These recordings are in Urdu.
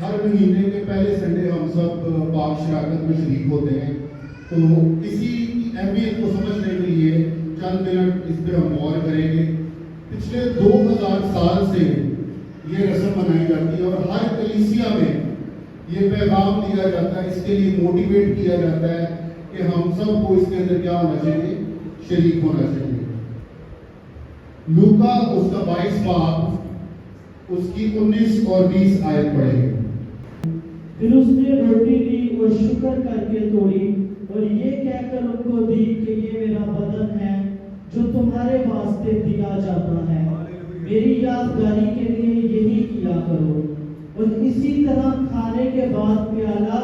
ہر مہینے کے پہلے سنڈے ہم سب پاک شراکت میں شریک ہوتے ہیں، تو اسی اہمیت کو سمجھنے کے لیے چند منٹ اس پہ ہم غور کریں گے۔ پچھلے 2000 سال سے یہ رسم منائی جاتی ہے اور ہر کلیسیا میں یہ پیغام دیا جاتا ہے، اس کے لیے موٹیویٹ کیا جاتا ہے کہ ہم سب کو اس کے اندر کیا ہونا چاہیے، شریک ہونا چاہیے۔ لوکا اس کا 22 باب اس کی 19 اور 20 آیت پڑھیں گے۔ پھر اس نے روٹی لی اور شکر کر کے توڑی اور یہ کہہ کر ان کو دی کہ یہ میرا بدن ہے جو تمہارے واسطے دیا جاتا ہے، میری یادگاری کے لیے یہی کیا کرو۔ اور اسی طرح کھانے کے بعد پیالہ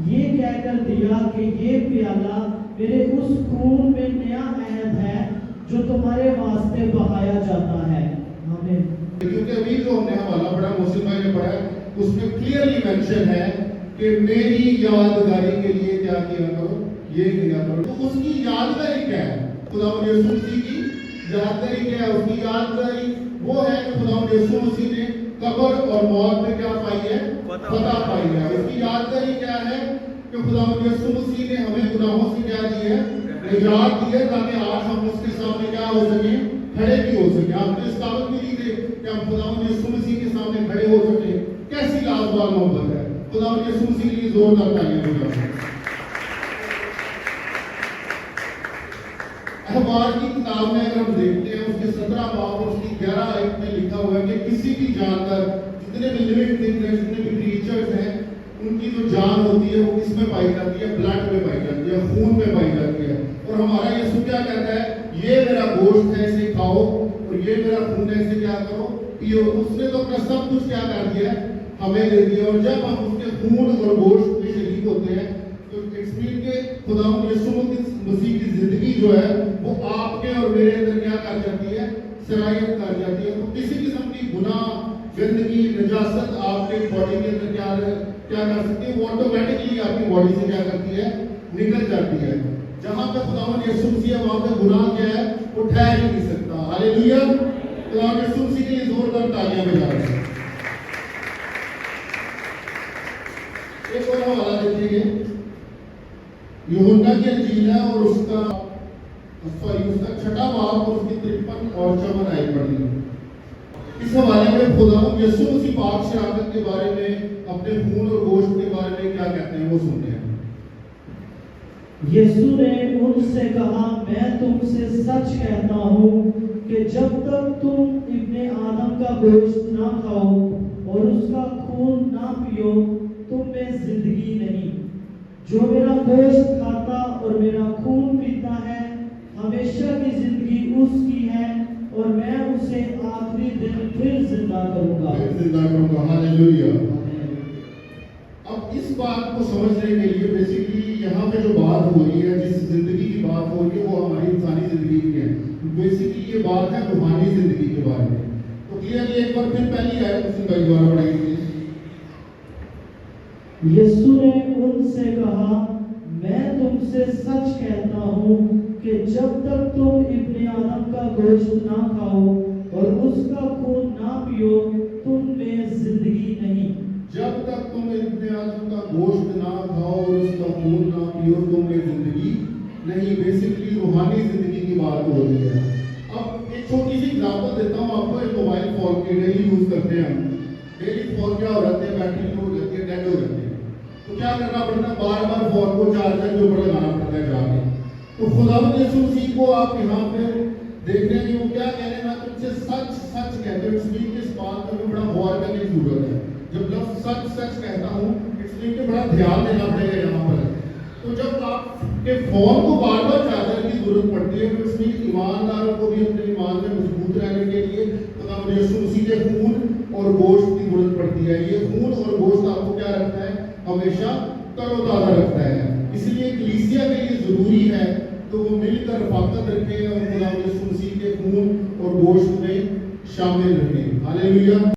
یہ کہہ کر دیا کہ یہ پیالہ میرے اس خون میں نیا عہد ہے جو تمہارے واسطے بہایا جاتا ہے۔ آمین۔ کیونکہ ابھی جو ہم نے حوالہ پڑھا، محسن بھائی نے پڑھا ہے، اس میں کلیئرلی مینشن ہے کہ میری یادگاری کے لیے کیا کیا کرو، یہ کیا کرو۔ تو اس کی یادگاری کیا ہے؟ خداوند یسوع مسیح کی یادگاری کیا ہے؟ اس کی یادگاری وہ ہے کہ خداوند یسوع مسیح نے قبر اور موت میں کیا پائی ہے؟ فتح پائی ہے۔ اس کی یادگاری کیا ہے کہ خداوند یسوع مسیح نے ہمیں گناہوں سے کیا دی ہے؟ نجات دی ہے، تاکہ آج ہم اس کے سامنے کیا ہو سکیں؟ کھڑے بھی ہو سکیں۔ آپ نے اس قابل بھی نہیں تھے کہ ہم خداوند یسوع مسیح کے سامنے کھڑے ہو سکیں۔ کیسی لازوال محبت ہے! خداوند یسوع مسیح کے لیے زوردار تالیاں بجائیں۔ احبار کی کتاب میں اگر ہم دیکھتے ہیں، اس کے 17 باب اور اس کی 11 آیت میں لکھا ہوا ہے کہ کسی بھی جاندار، جتنے بھی لیونگ تھنگز ہیں، جتنے بھی کریچرز ہیں، ان کی جو جان ہوتی ہے وہ کس میں پائی جاتی ہے؟ بلڈ میں پائی جاتی ہے، خون میں پائی جاتی ہے۔ اور ہمارا یسوع کیا کہتا ہے؟ یہ میرا گوشت ہے، اسے کھاؤ، اور یہ میرا خون ہے، اسے کیا کرو، پیو۔ اس نے تو اپنا سب کچھ کیا کر دیا ہے؟ ہمیں دے دیا۔ اور جب ہم اس کے خون اور گوشت میں شریک ہوتے ہیں تو اٹس مین کہ خداوند یسوع مسیح کی زندگی جو ہے وہ آپ کے اور میرے اندر کیا کر جاتی ہے؟ سرایت کر جاتی ہے۔ تو کسی قسم کی گناہ، گندگی، نجاست آپ کے باڈی کے اندر کیا کر سکتی ہے؟ وہ آٹومیٹکلی آپ کی باڈی سے کیا کرتی ہے؟ نکل جاتی ہے۔ جہاں پہ خداوند یسوع مسیح ہے وہاں پہ گناہ کیا ہے؟ وہ ٹھہر ہی نہیں سکتا۔ ہاللیلویا! خداوند یسوع مسیح کے لیے زوردار تالیاں بجائیں۔ ایک اور حوالہ دیکھیں گے، یوحنا کی انجیل ہے اور اس کا 6 باب اور اس کی 53 اور 54 آیت پڑھی ہے۔ اس حوالے میں خداوند یسوع مسیح پاک شراکت کے بارے میں، اپنے خون اور گوشت کے بارے میں کیا کہتے ہیں وہ سنتے ہیں۔ یسوع نے ان سے کہا، میں تم سے سچ کہتا ہوں کہ جب تک تم ابن آدم کا گوشت نہ کھاؤ اور اس کا خون نہ پیو تم میں زندگی نہیں۔ جو میرا گوشت کھاتا اور میرا خون پیتا ہے ہمیشہ کی زندگی اس کی ہے، اور میں اسے آخری دن پھر زندہ کروں گا۔ ہاللیلویا! اب اس بات کو سمجھنے کے لیے بیسیکلی یہاں پہ جو بات ہو رہی ہے، جس زندگی کی بات ہو رہی ہے وہ ہماری انسانی زندگی کی ہے۔ بیسیکلی یہ بات ہے روحانی زندگی کے بارے میں۔ تو کلیئرلی ایک بار پھر پہلی آیت مسلم بھائی دوبارہ پڑھیں گے۔ یسوع نے ان سے کہا، میں تم سے سچ کہتا ہوں کہ جب تک تم ابن آدم کا گوشت نہ کھاؤ اور اس کا خون نہ پیو تم میں زندگی نہیں۔ جب تک تم ابن آدم کا گوشت نہ کھاؤ اور اس کا خون نہ پیو تم میں زندگی نہیں۔ بیسیکلی روحانی زندگی کی بات ہو رہی ہے۔ اب ایک چھوٹی سی اگزامپل دیتا ہوں آپ کو۔ ایک موبائل فون کی ڈیلی یوز کرتے ہیں ہم، ڈیلی فون کیا ہو جاتے ہیں؟ بیٹری لو ہو جاتی ہے، ڈیڈ ہو جاتی ہے، تو کیا کرنا پڑتا ہے؟ بار بار فون کو چارجر کے اوپر لگانا پڑتا ہے جا کے۔ تو خداوند یسوع مسیح کو آپ یہاں پہ دیکھ رہے ہیں کہ وہ کیا کہہ رہے ہیں؟ میں تم سے سچ سچ کہتا ہوں۔ اس لیے کہ اس بات پر بھی بڑا غور کرنے کی ضرورت ہے۔ جب لفظ سچ سچ کہتا ہوں اس لیے کہ بڑا دھیان دینا پڑے گا یہاں پر۔ تو جب آپ کے فون کو بار بار چارجر کی ضرورت پڑتی ہے تو اس لیے ایمانداروں کو بھی اپنے ایمان میں مضبوط رہنے کے لیے خداوند یسوع مسیح کے خون اور گوشت کی ضرورت پڑتی ہے۔ یہ خون اور گوشت آپ کو کیا رکھتا ہے؟ ہمیشہ تر و تازہ رکھتا ہے۔ اس لیے کلیسیا کے لیے ضروری ہے تو وہ مل کر رفاقت رکھیں اور خداوند یسوع مسیح کے خون اور گوشت میں شامل رہیں۔ ہاللیلویا!